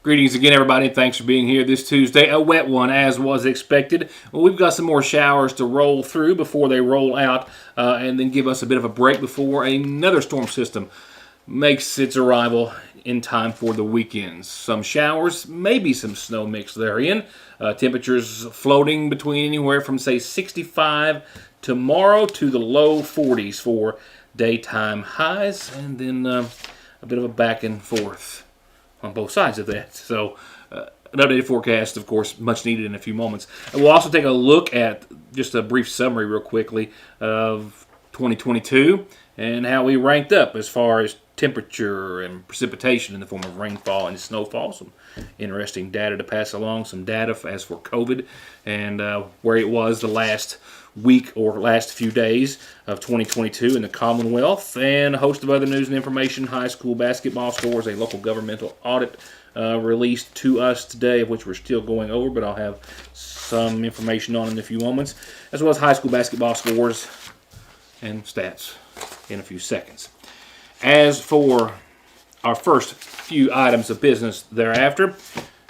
Greetings again, everybody, and thanks for being here this Tuesday. A wet one, as was expected. Well, we've got some more showers to roll through before they roll out, and then give us a bit of a break before another storm system makes its arrival in time for the weekends. Some showers, maybe some snow mixed therein. Temperatures floating between anywhere from, say, 65 tomorrow to the low 40s for daytime highs, and then a bit of a back and forth on both sides of that. So an updated forecast, of course, much needed in a few moments. And we'll also take a look at just a brief summary real quickly of 2022 and how we ranked up as far as temperature and precipitation in the form of rainfall and snowfall. Some interesting data to pass along, some data as for COVID and where it was the last week or last few days of 2022 in the Commonwealth, and a host of other news and information, high school basketball scores, a local governmental audit released to us today, of which we're still going over, but I'll have some information on in a few moments, as well as high school basketball scores and stats in a few seconds. As for our first few items of business thereafter,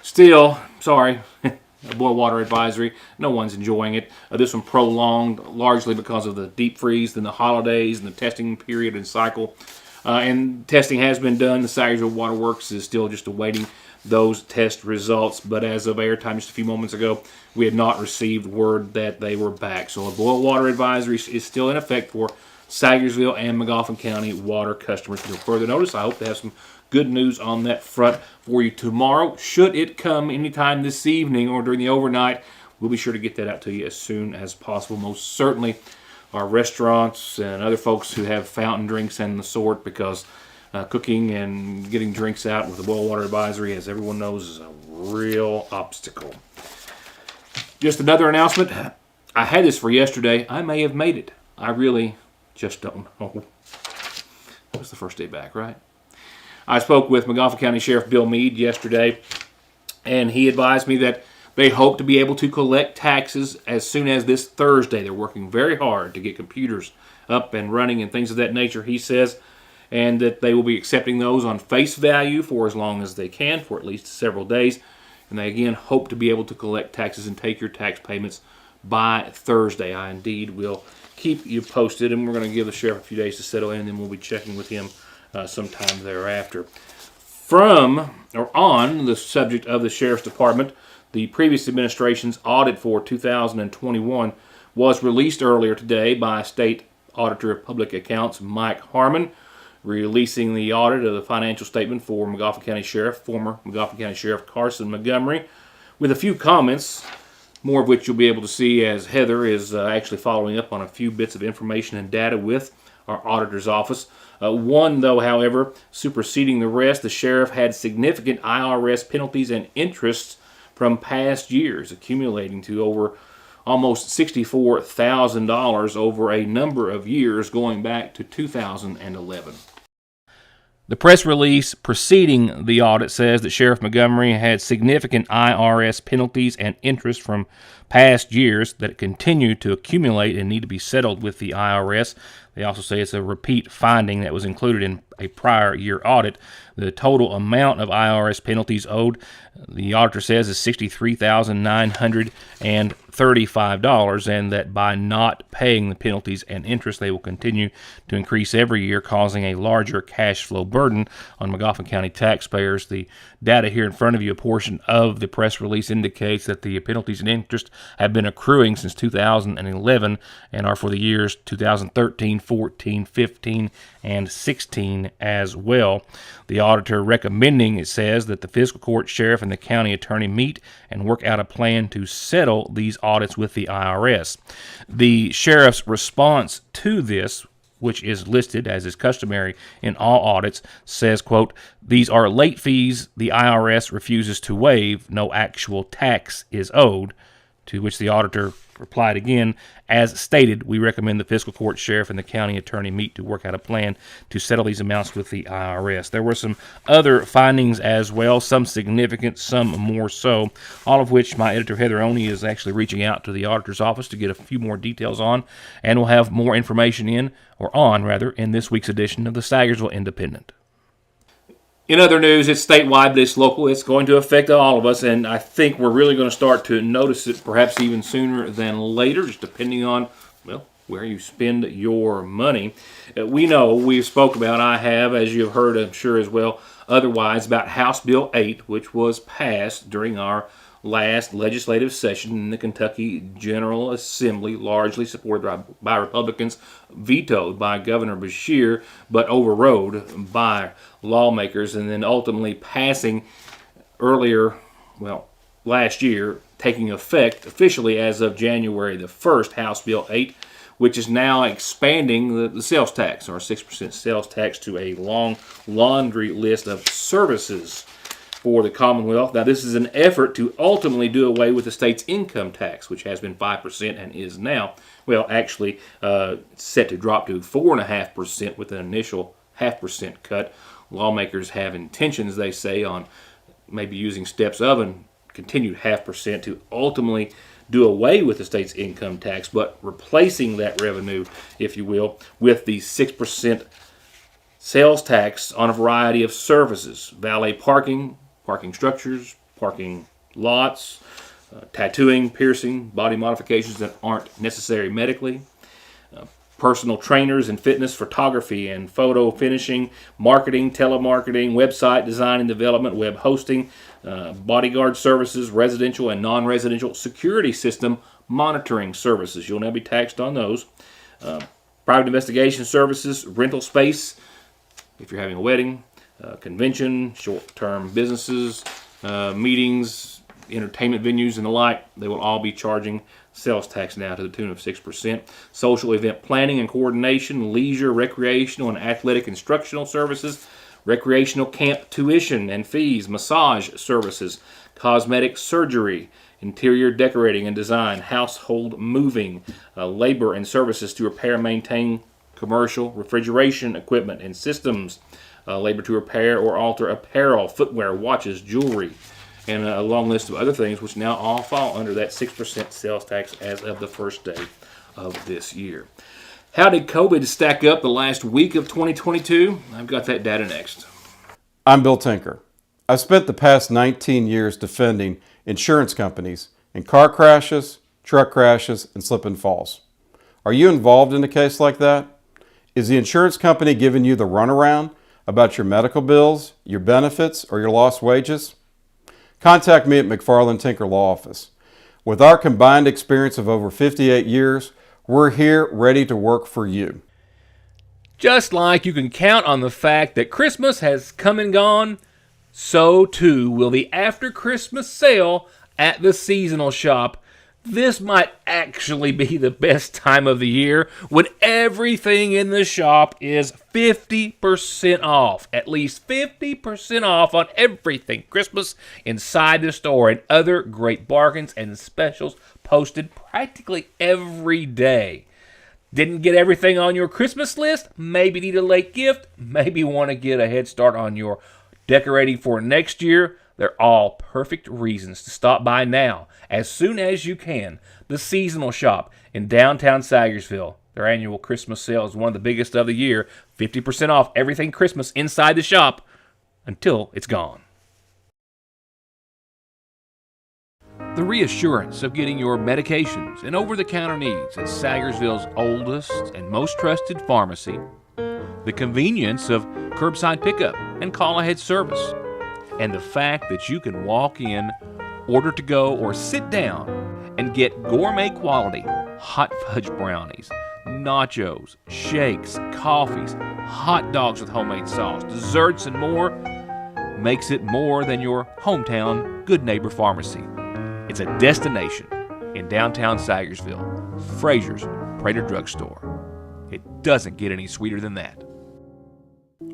still, sorry, a boil water advisory. No one's enjoying it. This one prolonged largely because of the deep freeze, then the holidays, and the testing period and cycle. And testing has been done. The Sagersville Water Works is still just awaiting those test results. But as of airtime just a few moments ago, we had not received word that they were back. So a boil water advisory is still in effect for Sagersville and McGoffin County water customers until further notice. I hope to have some good news on that front for you tomorrow. Should it come anytime this evening or during the overnight, we'll be sure to get that out to you as soon as possible. Most certainly our restaurants and other folks who have fountain drinks and the sort, because cooking and getting drinks out with the boil water advisory, as everyone knows, is a real obstacle. Just another announcement. I had this for yesterday. I may have made it. I really just don't know. It was the first day back, right? I spoke with McGoffin County Sheriff Bill Meade yesterday, and he advised me that they hope to be able to collect taxes as soon as this Thursday. They're working very hard to get computers up and running and things of that nature, he says, and that they will be accepting those on face value for as long as they can, for at least several days. And they, again, hope to be able to collect taxes and take your tax payments by Thursday. I indeed will keep you posted, and we're going to give the sheriff a few days to settle in, and then we'll be checking with him sometime thereafter. From or on the subject of the Sheriff's Department, the previous administration's audit for 2021 was released earlier today by State Auditor of Public Accounts Mike Harmon, releasing the audit of the financial statement for McGoffin County Sheriff, former McGoffin County Sheriff Carson Montgomery, with a few comments, more of which you'll be able to see as Heather is actually following up on a few bits of information and data with our auditor's office. One, though, however, superseding the rest, the sheriff had significant IRS penalties and interests from past years, accumulating to over almost $64,000 over a number of years going back to 2011. The press release preceding the audit says that Sheriff Montgomery had significant IRS penalties and interest from past years that continue to accumulate and need to be settled with the IRS. They also say it's a repeat finding that was included in a prior year audit. The total amount of IRS penalties owed, the auditor says, is $63,935, and that by not paying the penalties and interest, they will continue to increase every year, causing a larger cash flow burden on McGoffin County taxpayers. The data here in front of you, a portion of the press release, indicates that the penalties and interest have been accruing since 2011 and are for the years 2013, 14, 15, and 16 as well. The auditor recommending, it says, that the fiscal court, sheriff, and the county attorney meet and work out a plan to settle these audits with the IRS. The sheriff's response to this, which is listed as is customary in all audits, says, quote, "These are late fees the IRS refuses to waive. No actual tax is owed." To which the auditor replied again, "As stated, we recommend the fiscal court, sheriff, and the county attorney meet to work out a plan to settle these amounts with the IRS." There were some other findings as well, some significant, some more so, all of which my editor Heather Oney is actually reaching out to the auditor's office to get a few more details on, and we'll have more information in this week's edition of the Sagersville Independent. In other news, it's statewide, but it's local. It's going to affect all of us, and I think we're really going to start to notice it perhaps even sooner than later, just depending on, well, where you spend your money. We know, we've spoke about, I have, as you've heard, I'm sure as well, otherwise, about House Bill 8, which was passed during our last legislative session in the Kentucky General Assembly, largely supported by Republicans, vetoed by Governor Beshear, but overrode by lawmakers, and then ultimately passing last year, taking effect officially as of January the 1st, House Bill 8, which is now expanding the sales tax, or 6% sales tax, to a long laundry list of services for the Commonwealth. Now, this is an effort to ultimately do away with the state's income tax, which has been 5% and is now, set to drop to 4.5% with an initial 0.5% cut. Lawmakers have intentions, they say, on maybe using steps of a continued 0.5% to ultimately do away with the state's income tax, but replacing that revenue, if you will, with the 6% sales tax on a variety of services: valet parking, parking structures, parking lots, tattooing, piercing, body modifications that aren't necessary medically, personal trainers and fitness, photography and photo finishing, marketing, telemarketing, website design and development, web hosting, bodyguard services, residential and non-residential security system monitoring services. You'll now be taxed on those. Private investigation services, rental space, if you're having a wedding, convention, short-term businesses, meetings, entertainment venues, and the like, they will all be charging sales tax now to the tune of 6%. Social event planning and coordination, leisure, recreational, and athletic instructional services, recreational camp tuition and fees, massage services, cosmetic surgery, interior decorating and design, household moving, labor and services to repair and maintain commercial refrigeration equipment and systems, labor to repair or alter apparel, footwear, watches, jewelry, and a long list of other things, which now all fall under that 6% sales tax as of the first day of this year. How did COVID stack up the last week of 2022? I've got that data next. I'm Bill Tinker. I've spent the past 19 years defending insurance companies in car crashes, truck crashes, and slip and falls. Are you involved in a case like that? Is the insurance company giving you the runaround about your medical bills, your benefits, or your lost wages? Contact me at McFarland Tinker Law Office. With our combined experience of over 58 years, we're here ready to work for you. Just like you can count on the fact that Christmas has come and gone, so too will the after-Christmas sale at the seasonal shop. This might actually be the best time of the year when everything in the shop is 50% off. At least 50% off on everything Christmas inside the store, and other great bargains and specials posted practically every day. Didn't get everything on your Christmas list? Maybe need a late gift? Maybe want to get a head start on your decorating for next year? They're all perfect reasons to stop by now, as soon as you can. The Seasonal Shop in downtown Sagersville. Their annual Christmas sale is one of the biggest of the year. 50% off everything Christmas inside the shop until it's gone. The reassurance of getting your medications and over-the-counter needs at Sagersville's oldest and most trusted pharmacy. The convenience of curbside pickup and call-ahead service. And the fact that you can walk in, order to go, or sit down and get gourmet quality hot fudge brownies, nachos, shakes, coffees, hot dogs with homemade sauce, desserts, and more makes it more than your hometown Good Neighbor Pharmacy. It's a destination in downtown Sagersville, Fraser's Prater Drugstore. It doesn't get any sweeter than that.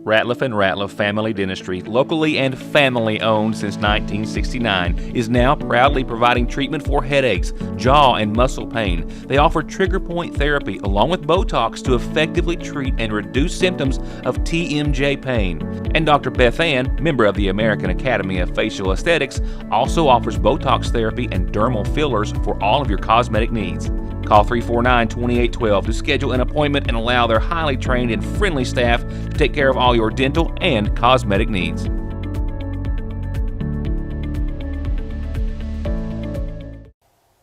Ratliff & Ratliff Family Dentistry, locally and family-owned since 1969, is now proudly providing treatment for headaches, jaw and muscle pain. They offer trigger point therapy along with Botox to effectively treat and reduce symptoms of TMJ pain. And Dr. Beth Ann, member of the American Academy of Facial Aesthetics, also offers Botox therapy and dermal fillers for all of your cosmetic needs. Call 349-2812 to schedule an appointment and allow their highly trained and friendly staff to take care of all your dental and cosmetic needs.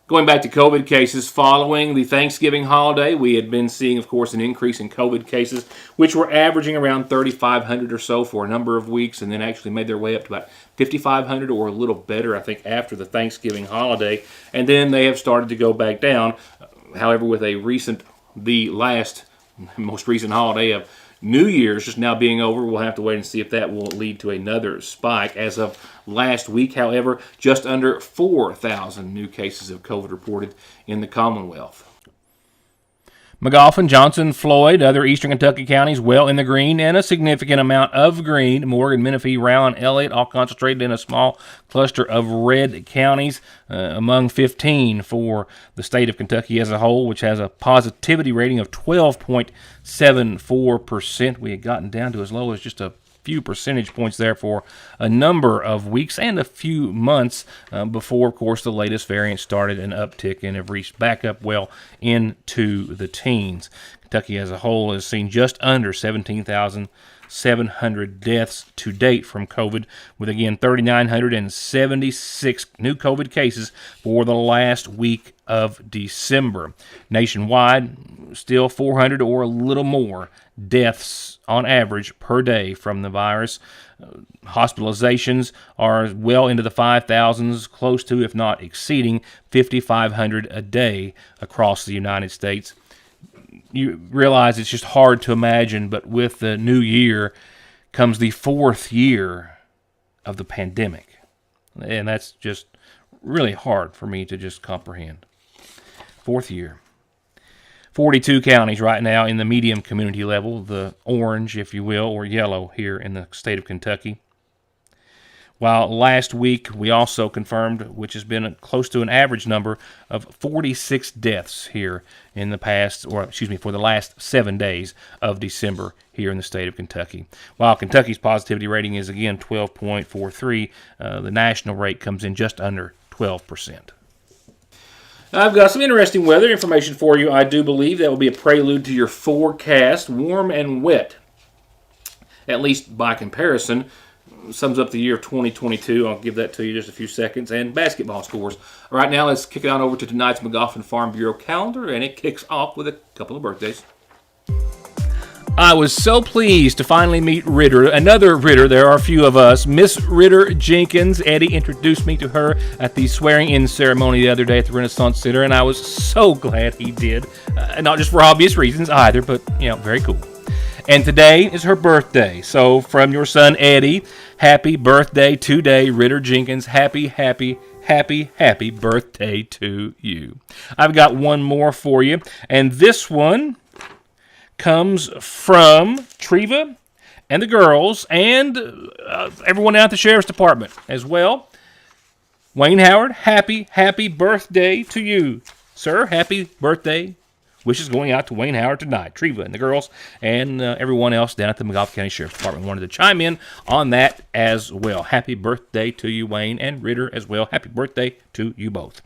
Going back to COVID cases, following the Thanksgiving holiday, we had been seeing, of course, an increase in COVID cases, which were averaging around 3,500 or so for a number of weeks, and then actually made their way up to about 5,500 or a little better, I think, after the Thanksgiving holiday. And then they have started to go back down. However, with the most recent holiday of New Year's just now being over, we'll have to wait and see if that will lead to another spike. As of last week, however, just under 4,000 new cases of COVID reported in the Commonwealth. McGoffin, Johnson, Floyd, other eastern Kentucky counties well in the green, and a significant amount of green. Morgan, Menifee, Rowan, Elliott, all concentrated in a small cluster of red counties, among 15 for the state of Kentucky as a whole, which has a positivity rating of 12.74%. We had gotten down to as low as just a few percentage points there for a number of weeks and a few months before, of course, the latest variant started an uptick and have reached back up well into the teens. Kentucky as a whole has seen just under 17,700 deaths to date from COVID, with again 3,976 new COVID cases for the last week of December. Nationwide, still 400 or a little more deaths on average per day from the virus. Hospitalizations are well into the 5,000s, close to, if not exceeding, 5,500 a day across the United States. You realize it's just hard to imagine, but with the new year comes the 4th year of the pandemic. And that's just really hard for me to just comprehend. 4th year. 42 counties right now in the medium community level, the orange, if you will, or yellow here in the state of Kentucky. While last week we also confirmed, which has been close to an average number of 46 deaths here in the for the last 7 days of December here in the state of Kentucky. While Kentucky's positivity rating is again 12.43, the national rate comes in just under 12%. I've got some interesting weather information for you. I do believe that will be a prelude to your forecast. Warm and wet, at least by comparison, sums up the year of 2022. I'll give that to you in just a few seconds. And basketball scores. Right now, let's kick it on over to tonight's McGoffin Farm Bureau calendar, and it kicks off with a couple of birthdays. I was so pleased to finally meet Ritter, another Ritter. There are a few of us. Miss Ritter Jenkins. Eddie introduced me to her at the swearing-in ceremony the other day at the Renaissance Center, and I was so glad he did. Not just for obvious reasons either, but, very cool. And today is her birthday. So from your son Eddie, happy birthday today, Ritter Jenkins. Happy birthday to you. I've got one more for you, and this one comes from Treva and the girls and everyone out at the Sheriff's Department as well. Wayne Howard, happy birthday to you, sir. Happy birthday. Wishes going out to Wayne Howard tonight. Treva and the girls and everyone else down at the McGoffin County Sheriff's Department wanted to chime in on that as well. Happy birthday to you, Wayne, and Ritter as well. Happy birthday to you both.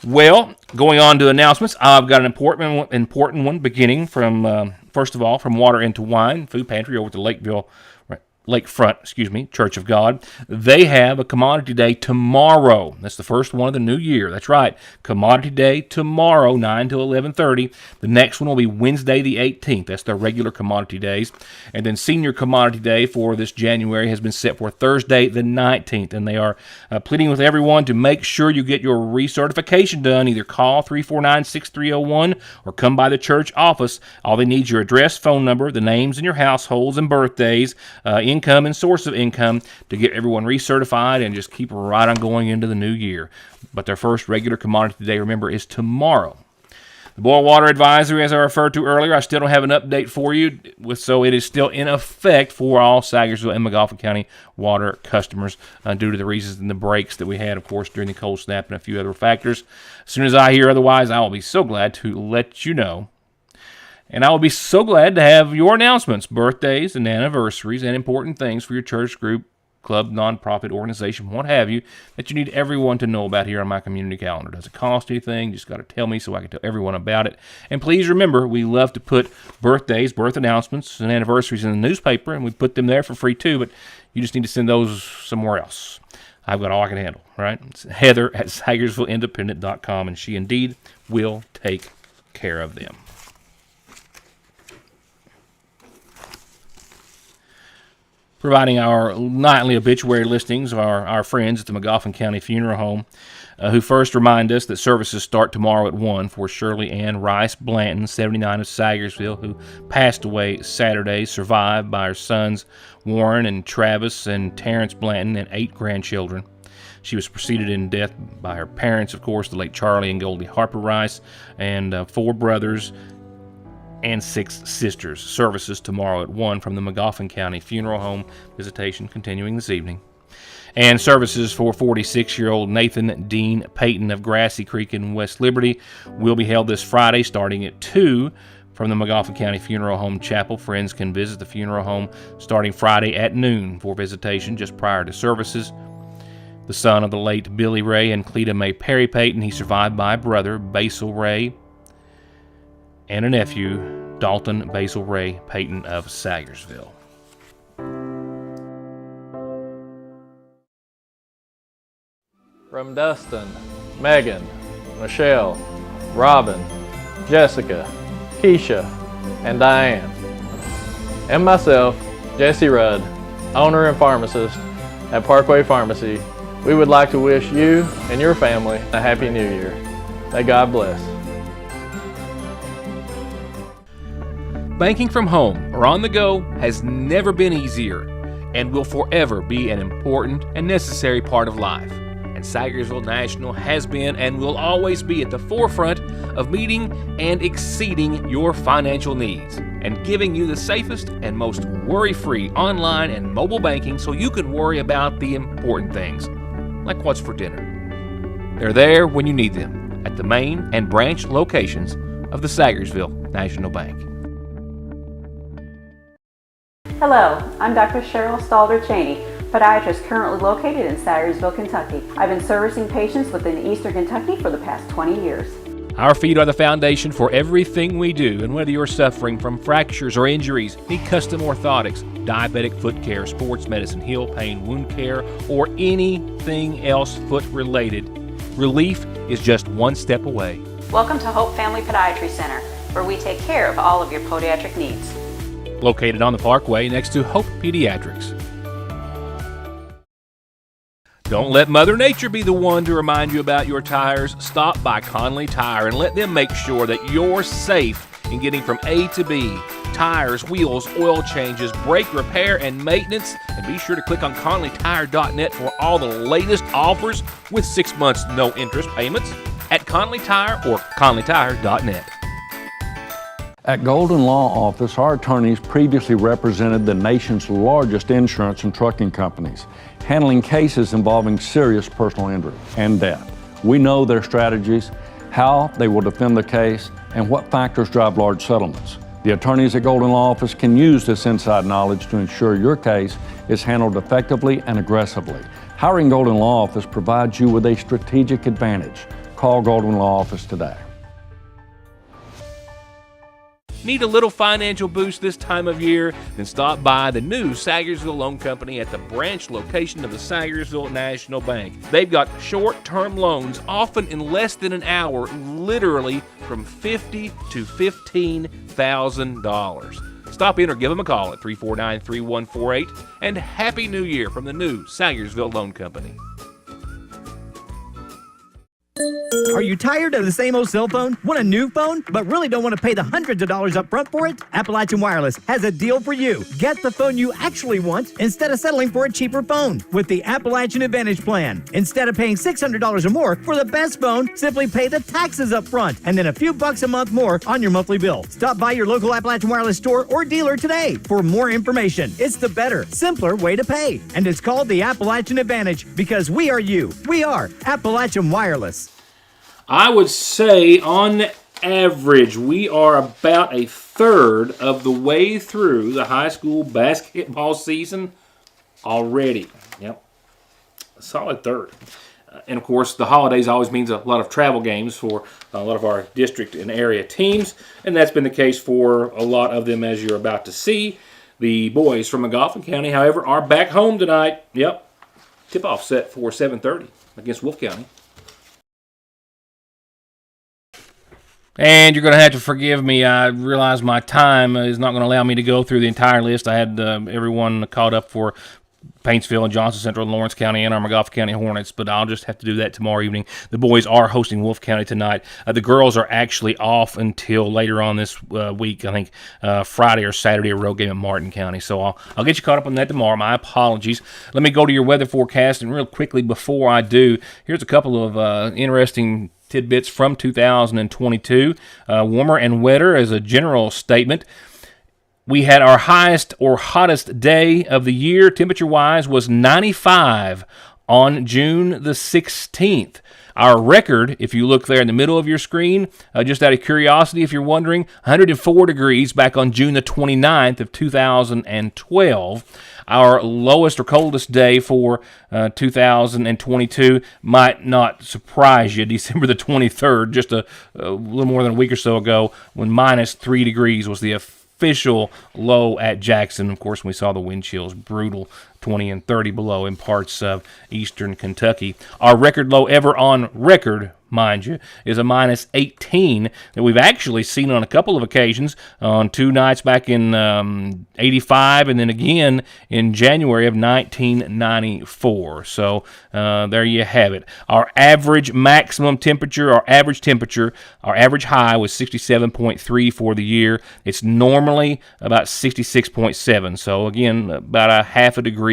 Well, going on to announcements, I've got an important one beginning from, first of all, from Water into Wine, food pantry over at the Lakefront, Church of God. They have a Commodity Day tomorrow. That's the first one of the new year. That's right. Commodity Day tomorrow, 9 to 11:30. The next one will be Wednesday the 18th. That's their regular Commodity Days. And then Senior Commodity Day for this January has been set for Thursday the 19th. And they are pleading with everyone to make sure you get your recertification done. Either call 349-6301 or come by the church office. All they need is your address, phone number, the names in your households and birthdays, income and source of income to get everyone recertified and just keep right on going into the new year. But their first regular Commodity Day, remember, is tomorrow. The boil water advisory, as I referred to earlier, I still don't have an update for you, so it is still in effect for all Sagersville and McGoffin County water customers due to the reasons and the breaks that we had, of course, during the cold snap and a few other factors. As soon as I hear otherwise, I will be so glad to let you know. And I will be so glad to have your announcements, birthdays and anniversaries, and important things for your church, group, club, nonprofit, organization, what have you, that you need everyone to know about here on my community calendar. Doesn't cost anything. You just got to tell me so I can tell everyone about it. And please remember, we love to put birthdays, birth announcements, and anniversaries in the newspaper, and we put them there for free too, but you just need to send those somewhere else. I've got all I can handle, right? It's Heather at SagersvilleIndependent.com, and she indeed will take care of them. Providing our nightly obituary listings of our friends at the McGoffin County Funeral Home, who first remind us that services start tomorrow at 1 for Shirley Ann Rice Blanton, 79 of Sagersville, who passed away Saturday, survived by her sons Warren and Travis and Terrence Blanton and 8 grandchildren. She was preceded in death by her parents, of course, the late Charlie and Goldie Harper Rice, and 4 brothers and 6 sisters. Services tomorrow at 1 from the McGoffin County Funeral Home. Visitation continuing this evening. And services for 46-year-old Nathan Dean Payton of Grassy Creek in West Liberty will be held this Friday starting at 2 from the McGoffin County Funeral Home Chapel. Friends can visit the funeral home starting Friday at noon for visitation just prior to services. The son of the late Billy Ray and Cleta Mae Perry Payton, he survived by a brother, Basil Ray, and a nephew, Dalton Basil Ray Payton of Sagersville. From Dustin, Megan, Michelle, Robin, Jessica, Keisha, and Diane, and myself, Jesse Rudd, owner and pharmacist at Parkway Pharmacy, we would like to wish you and your family a Happy New Year. May God bless. Banking from home or on the go has never been easier and will forever be an important and necessary part of life. And Sagersville National has been and will always be at the forefront of meeting and exceeding your financial needs and giving you the safest and most worry-free online and mobile banking so you can worry about the important things, like what's for dinner. They're there when you need them at the main and branch locations of the Sagersville National Bank. Hello, I'm Dr. Cheryl Stalder Cheney, podiatrist currently located in Sagersville, Kentucky. I've been servicing patients within Eastern Kentucky for the past 20 years. Our feet are the foundation for everything we do, and whether you're suffering from fractures or injuries, need custom orthotics, diabetic foot care, sports medicine, heel pain, wound care, or anything else foot related, relief is just one step away. Welcome to Hope Family Podiatry Center, where we take care of all of your podiatric needs. Located on the Parkway next to Hope Pediatrics. Don't let Mother Nature be the one to remind you about your tires. Stop by Conley Tire and let them make sure that you're safe in getting from A to B. Tires, wheels, oil changes, brake repair, and maintenance. And be sure to click on ConleyTire.net for all the latest offers with 6 months no interest payments at Conley Tire or ConleyTire.net. At Golden Law Office, our attorneys previously represented the nation's largest insurance and trucking companies, handling cases involving serious personal injury and death. We know their strategies, how they will defend the case, and what factors drive large settlements. The attorneys at Golden Law Office can use this inside knowledge to ensure your case is handled effectively and aggressively. Hiring Golden Law Office provides you with a strategic advantage. Call Golden Law Office today. Need a little financial boost this time of year? Then stop by the new Sagersville Loan Company at the branch location of the Sagersville National Bank. They've got short-term loans, often in less than an hour, literally from $50,000 to $15,000. Stop in or give them a call at 349-3148. And Happy New Year from the new Sagersville Loan Company. Are you tired of the same old cell phone? Want a new phone, but really don't want to pay the hundreds of dollars up front for it? Appalachian Wireless has a deal for you. Get the phone you actually want instead of settling for a cheaper phone with the Appalachian Advantage Plan. Instead of paying $600 or more for the best phone, simply pay the taxes up front and then a few bucks a month more on your monthly bill. Stop by your local Appalachian Wireless store or dealer today for more information. It's the better, simpler way to pay. And it's called the Appalachian Advantage because we are you. We are Appalachian Wireless. I would say, on average, we are about a third of the way through the high school basketball season already. Yep, a solid third. And, of course, the holidays always means a lot of travel games for a lot of our district and area teams, and that's been the case for a lot of them, as you're about to see. The boys from McGoffin County, however, are back home tonight. Yep, tip-off set for 7:30 against Wolfe County. And you're going to have to forgive me. I realize my time is not going to allow me to go through the entire list. I had everyone caught up for Paintsville and Johnson Central and Lawrence County and Armagoff County Hornets, but I'll just have to do that tomorrow evening. The boys are hosting Wolfe County tonight. The girls are actually off until later on this week. I think Friday or Saturday, a road game at Martin County. So I'll get you caught up on that tomorrow. My apologies. Let me go to your weather forecast, and real quickly before I do, here's a couple of interesting tidbits from 2022. Warmer and wetter as a general statement. We had our highest or hottest day of the year, temperature-wise, was 95 on June the 16th. Our record, if you look there in the middle of your screen, just out of curiosity, if you're wondering, 104 degrees back on June the 29th of 2012. Our lowest or coldest day for 2022 might not surprise you. December the 23rd, just a little more than a week or so ago, when minus 3 degrees was the official low at Jackson. Of course, we saw the wind chills, brutal 20 and 30 below in parts of eastern Kentucky. Our record low ever on record, mind you, is a minus 18 that we've actually seen on a couple of occasions, on 2 nights back in 85 and then again in January of 1994. So there you have it. Our average maximum temperature, our average high was 67.3 for the year. It's normally about 66.7. So again, about a half a degree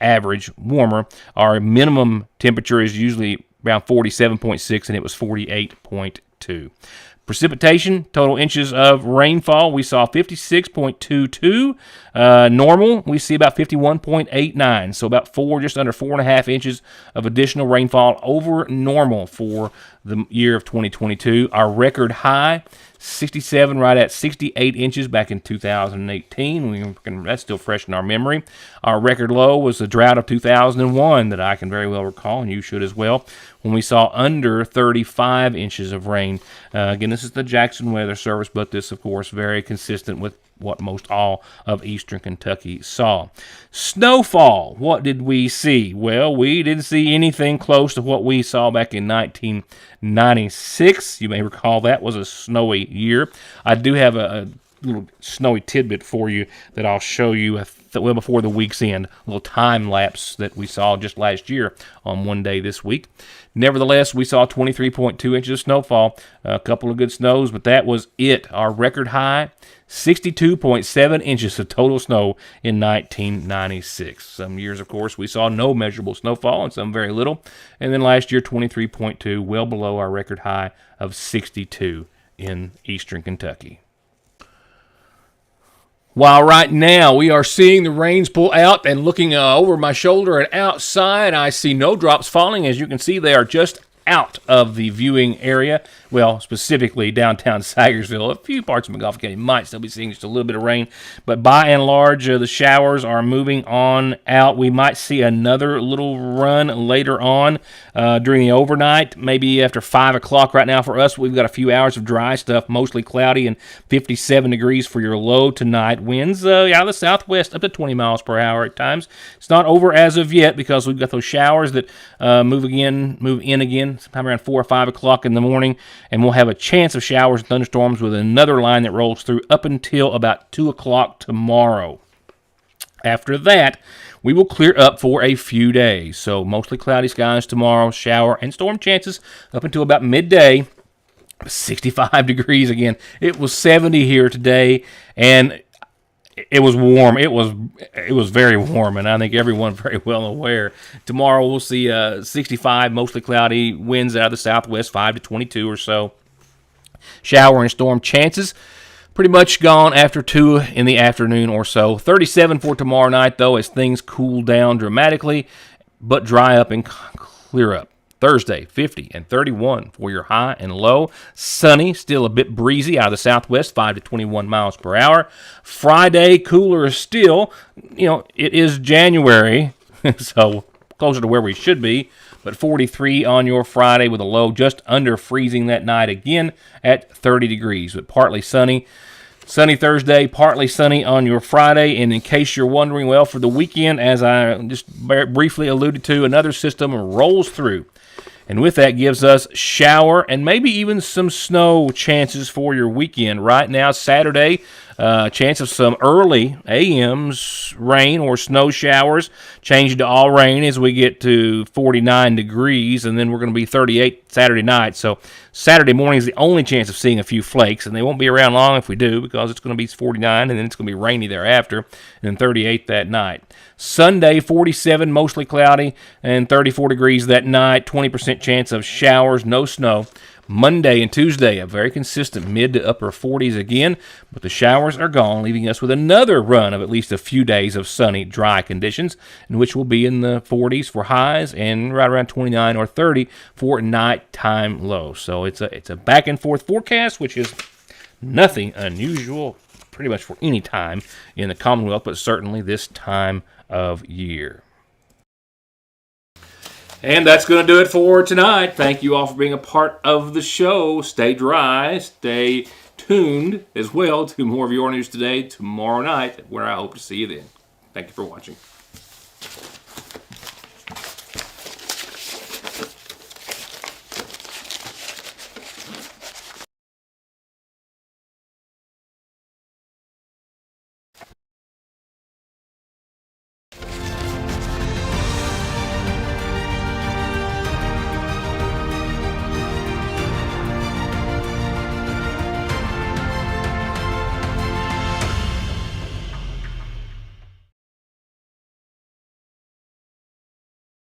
average warmer. Our minimum temperature is usually around 47.6, and it was 48.2. Precipitation, total inches of rainfall, we saw 56.22. Normal, we see about 51.89, so about just under 4.5 inches of additional rainfall over normal for the year of 2022. Our record high, 67, right at 68 inches back in 2018. That's still fresh in our memory. Our record low was the drought of 2001 that I can very well recall, and you should as well, when we saw under 35 inches of rain. Again, this is the Jackson Weather Service, but this, of course, very consistent with what most all of eastern Kentucky saw. Snowfall, what did we see? Well, we didn't see anything close to what we saw back in 1996. You may recall that was a snowy year. I do have a little snowy tidbit for you that I'll show you well before the week's end, a little time lapse that we saw just last year on one day this week. Nevertheless, we saw 23.2 inches of snowfall, a couple of good snows, but that was it. Our record high, 62.7 inches of total snow in 1996. Some years, of course, we saw no measurable snowfall and some very little. And then last year, 23.2, well below our record high of 62 in eastern Kentucky. While right now we are seeing the rains pull out, and looking over my shoulder and outside, I see no drops falling. As you can see, they are just out of the viewing area. Well, specifically downtown Sagersville. A few parts of McGough County might still be seeing just a little bit of rain, but by and large, the showers are moving on out. We might see another little run later on during the overnight, maybe after 5 o'clock. Right now for us, we've got a few hours of dry stuff, mostly cloudy, and 57 degrees for your low tonight. Winds out of the southwest up to 20 miles per hour at times. It's not over as of yet because we've got those showers that move in again sometime around 4 or 5 o'clock in the morning, and we'll have a chance of showers and thunderstorms with another line that rolls through up until about 2 o'clock tomorrow. After that, we will clear up for a few days. So mostly cloudy skies tomorrow, shower and storm chances up until about midday. 65 degrees again. It was 70 here today, and it was warm. It was very warm, and I think everyone very well aware. Tomorrow we'll see 65, mostly cloudy, winds out of the southwest, 5 to 22 or so. Shower and storm chances pretty much gone after 2 in the afternoon or so. 37 for tomorrow night, though, as things cool down dramatically, but dry up and clear up. Thursday, 50 and 31 for your high and low. Sunny, still a bit breezy out of the southwest, 5 to 21 miles per hour. Friday, cooler still. It is January, so closer to where we should be. But 43 on your Friday with a low just under freezing that night again at 30 degrees. But partly sunny. Sunny Thursday, partly sunny on your Friday. And in case you're wondering, well, for the weekend, as I just briefly alluded to, another system rolls through. And with that gives us shower and maybe even some snow chances for your weekend. Right now, Saturday, chance of some early AM's rain or snow showers. Change to all rain as we get to 49 degrees, and then we're going to be 38 Saturday night. So Saturday morning is the only chance of seeing a few flakes, and they won't be around long if we do, because it's going to be 49, and then it's going to be rainy thereafter, and then 38 that night. Sunday, 47, mostly cloudy, and 34 degrees that night. 20% chance of showers, no snow. Monday and Tuesday, a very consistent mid to upper 40s again, but the showers are gone, leaving us with another run of at least a few days of sunny, dry conditions, in which will be in the 40s for highs and right around 29 or 30 for nighttime lows. So it's a back and forth forecast, which is nothing unusual pretty much for any time in the Commonwealth, but certainly this time of year. And that's going to do it for tonight. Thank you all for being a part of the show. Stay dry, stay tuned as well to more of Your News Today tomorrow night, where I hope to see you then. Thank you for watching.